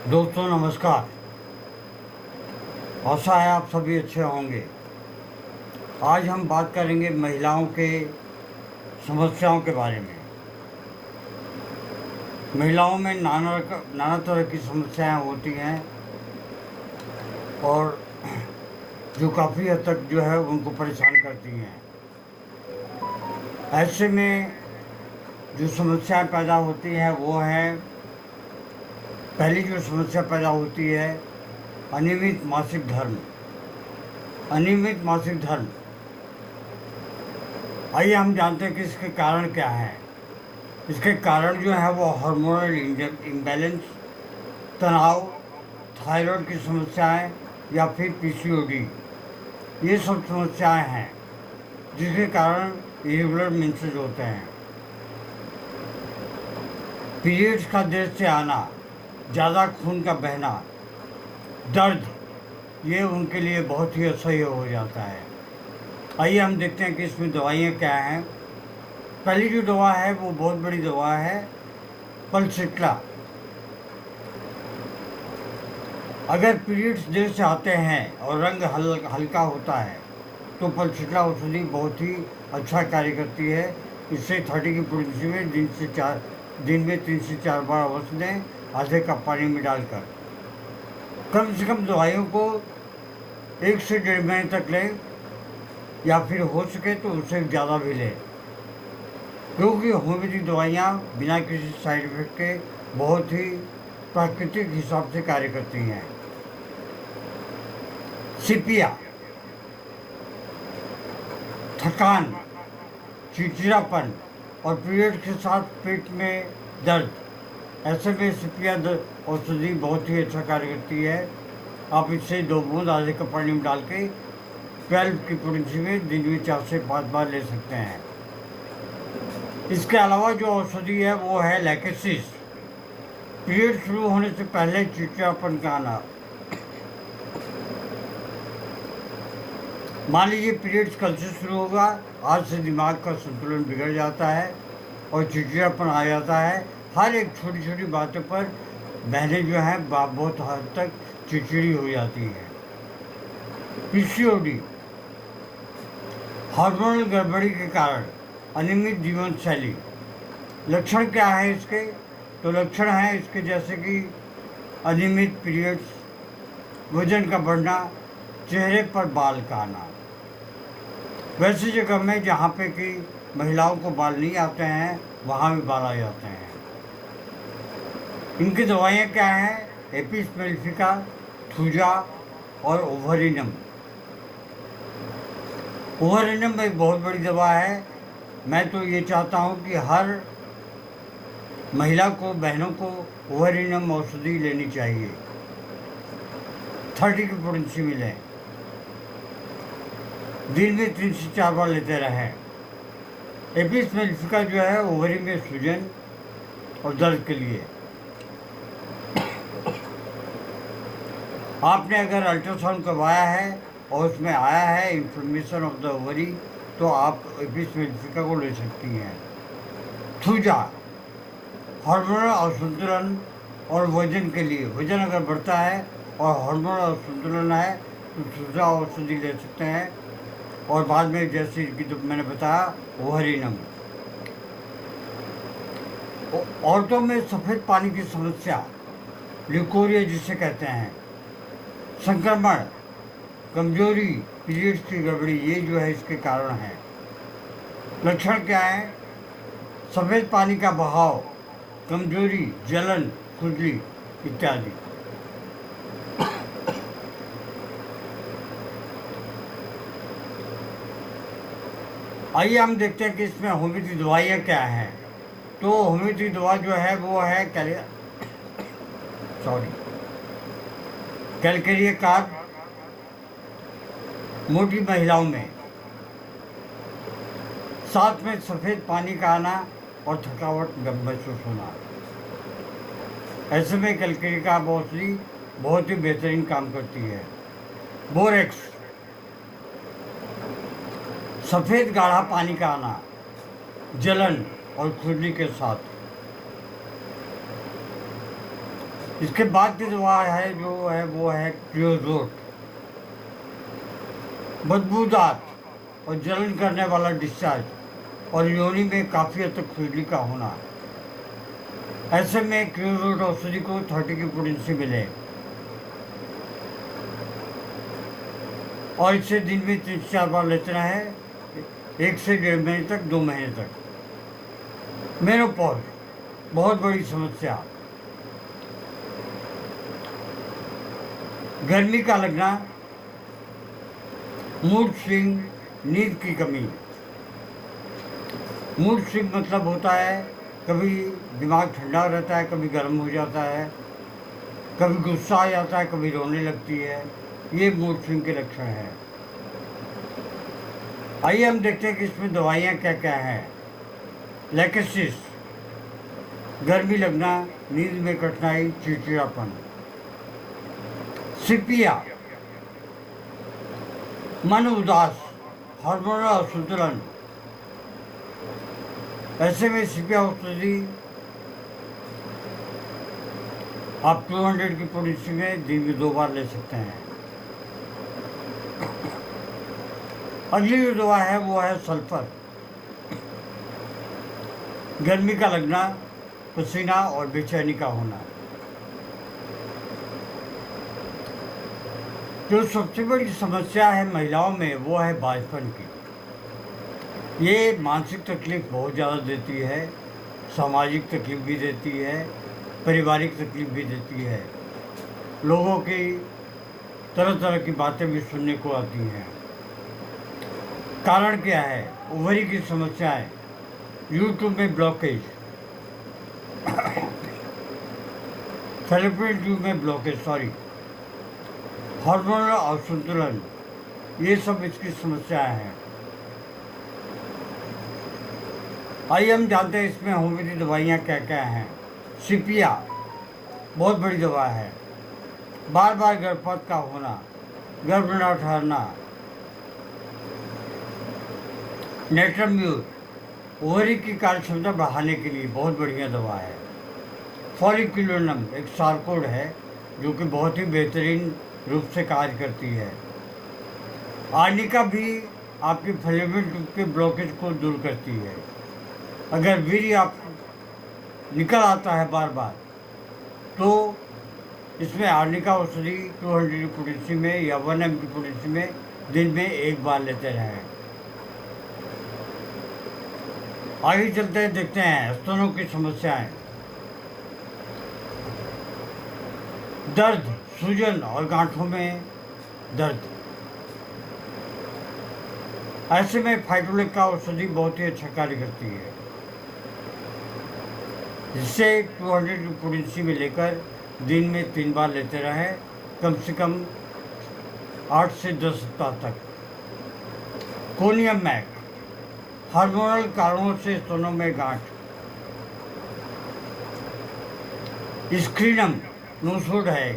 दोस्तों नमस्कार। आशा है आप सभी अच्छे होंगे। आज हम बात करेंगे महिलाओं के समस्याओं के बारे में। महिलाओं में नाना तरह की समस्याएं होती हैं और जो काफ़ी हद तक जो है उनको परेशान करती हैं। ऐसे में जो समस्याएं पैदा होती हैं वो है, पहली जो समस्या पैदा होती है अनियमित मासिक धर्म। अनियमित मासिक धर्म, आइए हम जानते हैं कि इसके कारण क्या हैं। इसके कारण जो है वो हार्मोनल इम्बैलेंस, तनाव, थायराइड की समस्याएं या फिर पीसीओडी, ये सब समस्याएं हैं जिसके कारण इरेगुलर मेंसेस होते हैं। पीरियड्स का देर से आना, ज़्यादा खून का बहना, दर्द, ये उनके लिए बहुत ही असह्य हो जाता है। आइए हम देखते हैं कि इसमें दवाइयाँ क्या हैं। पहली जो दवा है वो बहुत बड़ी दवा है, पल्सिट्ला। अगर पीरियड्स देर से आते हैं और रंग हल्का होता है तो पल्सिट्ला औषधि बहुत ही अच्छा कार्य करती है। इससे 30 की पोटेंसी में दिन में 3 से 4 बार अवश्य दें, आधे कप पानी में डालकर। कम से कम दवाइयों को 1 से 1.5 महीने तक लें या फिर हो सके तो उससे ज़्यादा भी लें, क्योंकि होम्योपैथिक दवाइयाँ बिना किसी साइड इफेक्ट के बहुत ही प्राकृतिक हिसाब से कार्य करती हैं। सिपिया, थकान, चिड़चिड़ापन और पीरियड के साथ पेट में दर्द, ऐसे में सिपिया औषधि बहुत ही अच्छा कार्य करती है। आप इससे 2 बूंद आधे कप पानी में डाल के 12 की पोटेंसी में दिन में 4 से 5 बार ले सकते हैं। इसके अलावा जो औषधि है वो है लैकेसिस। पीरियड शुरू होने से पहले चिड़चिड़ापन का आना। मान लीजिए पीरियड्स कल से शुरू होगा, आज से दिमाग का संतुलन बिगड़ जाता है और चिड़चिड़ापन आ जाता है। हर एक छोटी छोटी बातों पर बहनें जो हैं बहुत हद तक चिड़चिड़ी हो जाती हैं। पीसीओडी, हार्मोनल गड़बड़ी के कारण अनियमित जीवन शैली। लक्षण क्या है इसके? तो लक्षण हैं इसके जैसे कि अनियमित पीरियड्स, वजन का बढ़ना, चेहरे पर बाल का आना। वैसी जगह में जहाँ पे कि महिलाओं को बाल नहीं आते हैं वहाँ भी बाल आ जाते हैं। इनकी दवाइयाँ क्या हैं? एपिस मेलिफिका, थूजा और ओवरिनम। ओवरिनम एक बहुत बड़ी दवा है। मैं तो ये चाहता हूँ कि हर महिला को, बहनों को ओवरिनम औषधि लेनी चाहिए। 30 की पोटेंसी में लें, दिन में 3 से 4 बार लेते रहें। एपिस मेलिफिका जो है ओवरी में सूजन और दर्द के लिए। आपने अगर अल्ट्रासाउंड करवाया है और उसमें आया है इन्फ्लेमेशन ऑफ द ओवरी तो आप एपिस मेलिफिका को ले सकती हैं। थूजा, हार्मोनल असंतुलन और वजन के लिए। वजन अगर बढ़ता है और हार्मोनल असंतुलन है तो थूजा औषधि ले सकते हैं। और बाद में जैसे कि तो मैंने बताया ओवरिनम। औरतों में सफ़ेद पानी की समस्या, ल्यूकोरिया जिसे कहते हैं, संक्रमण, कमजोरी, पीरियड्स की गड़बड़ी, ये जो है इसके कारण है। लक्षण क्या है? सफ़ेद पानी का बहाव, कमजोरी, जलन, खुजली इत्यादि। आइए हम देखते हैं कि इसमें होम्योपैथिक दवाइयाँ क्या हैं। तो होम्योपैथिक दवा जो है वो है कैलकेरिया कार्ब, मोटी महिलाओं में। साथ में सफ़ेद पानी का आना और थकावट महसूस होना। ऐसे में कैलकेरिया कार्ब औषधि बहुत ही बेहतरीन काम करती है। बोरेक्स, सफ़ेद गाढ़ा पानी का आना, जलन और खुजली के साथ। इसके बाद की दवा है जो है वो है क्रियोजोट। बदबूदार और जलन करने वाला डिस्चार्ज और योनि में काफ़ी हद तक खुजली का होना, ऐसे में क्रियोजोट औषधि को 30 की पोटेंसी मिले और इसे दिन में 3 से 4 बार लेना है, 1 से 1.5 महीने तक, 2 महीने तक। मेनोपॉज बहुत बड़ी समस्या, गर्मी का लगना, मूड स्विंग, नींद की कमी। मूड स्विंग मतलब होता है कभी दिमाग ठंडा रहता है, कभी गर्म हो जाता है, कभी गुस्सा आ जाता है, कभी रोने लगती है, ये मूड स्विंग के लक्षण हैं। आइए हम देखते हैं कि इसमें दवाइयाँ क्या क्या हैं। लेकेसिस, गर्मी लगना, नींद में कठिनाई, चिड़चिड़ापन। सिपिया, मन उदास, हार्मोनल असंतुलन, ऐसे में सिपिया औषधि आप 200 की पोटेंसी में दिन में 2 बार ले सकते हैं। अगली जो दवा है वो है सल्फर। गर्मी का लगना, पसीना और बेचैनी का होना। जो सबसे बड़ी समस्या है महिलाओं में वो है बांझपन की। ये मानसिक तकलीफ बहुत ज़्यादा देती है, सामाजिक तकलीफ भी देती है, पारिवारिक तकलीफ भी देती है। लोगों की तरह तरह की बातें भी सुनने को आती हैं। कारण क्या है? ओवरी की समस्याएं, यूट्यूब में ब्लॉकेज, फैलोपियन ट्यूब में ब्लॉकेज, हार्मोनल असंतुलन, ये सब इसकी समस्याएं हैं। आइए हम जानते हैं इसमें होम्योपैथी दवाइयाँ क्या क्या हैं। सिपिया बहुत बड़ी दवा है। बार बार गर्भपात का होना, गर्भ न ठहरना। नेट्रम्यूर ओवरी की कार्यक्षमता बढ़ाने के लिए बहुत बढ़िया दवा है। फॉलिक्यूलिनम एक सार्कोड है जो कि बहुत ही बेहतरीन रूप से कार्य करती है। आर्निका भी आपकी फैलोपियन ट्यूब के ब्लॉकेज को दूर करती है। अगर वीर्य आप निकल आता है बार बार तो इसमें आर्निका औषधि 200 की पोटेंसी में या 1 mg की पोटेंसी में दिन में 1 बार लेते रहें। आगे चलते हैं, देखते हैं स्तनों की समस्याएं। दर्द, सूजन और गांठों में दर्द, ऐसे में फाइटोलिक का औषधि बहुत ही अच्छा कार्य करती है, जिससे 200 की पोटेंसी में लेकर दिन में 3 बार लेते रहें, कम से कम 8 से 10 सप्ताह तक। कोनियम मैक, हार्मोनल कारणों से स्तनों में गांठ। स्क्रीनम नोसोड है,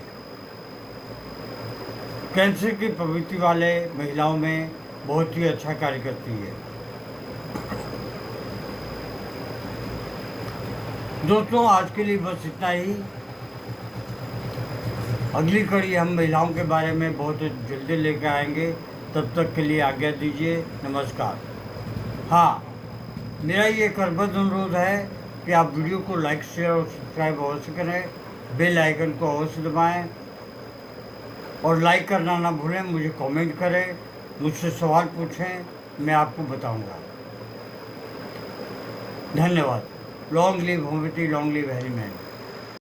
कैंसर की प्रवृत्ति वाले महिलाओं में बहुत ही अच्छा कार्य करती है। दोस्तों आज के लिए बस इतना ही। अगली कड़ी हम महिलाओं के बारे में बहुत जल्दी लेकर आएंगे। तब तक के लिए आज्ञा दीजिए। नमस्कार। हाँ, मेरा ये करबद्ध अनुरोध है कि आप वीडियो को लाइक, शेयर और सब्सक्राइब अवश्य करें, बेल आइकन को अवश्य दबाएं और लाइक करना ना भूलें। मुझे कमेंट करें, मुझसे सवाल पूछें, मैं आपको बताऊंगा। धन्यवाद। Long live homeopathy, long live Harry man.